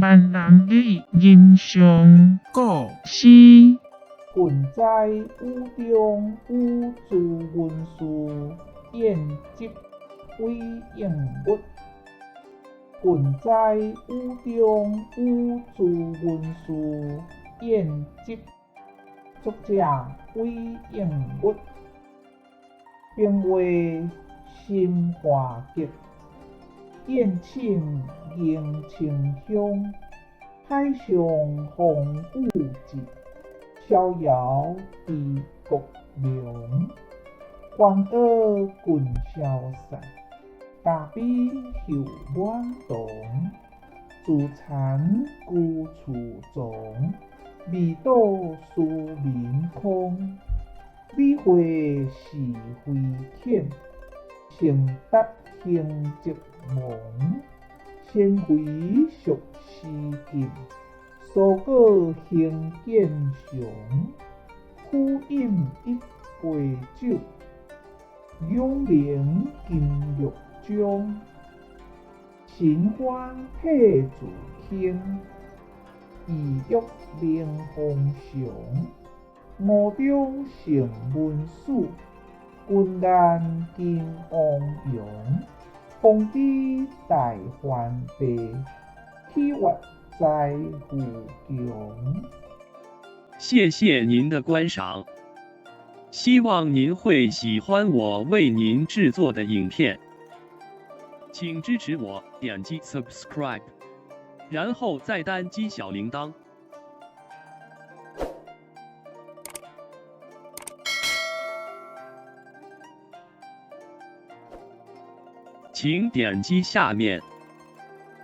万人的印象故事。近在雨中有诸文书，宴集为应物。近在雨中有诸文书，宴集作者为应物。并为心花结，宴请迎清香。海上风雨急，逍遥地国凉。欢乐尽消散，大悲休满堂。自惭孤处终，未到思民空。理会是非浅，承达行则忙。先回俗事近，所过行见常。苦饮一杯酒，永宁金玉章。新欢体自轻，意欲明风常。五中成文史，君难尽汪洋。皇帝大还悲，体月在乎强。谢谢您的观赏，希望您会喜欢我为您制作的影片，请支持我，点击 subscribe， 然后再单击小铃铛。请点击下面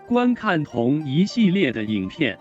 观看同一系列的影片。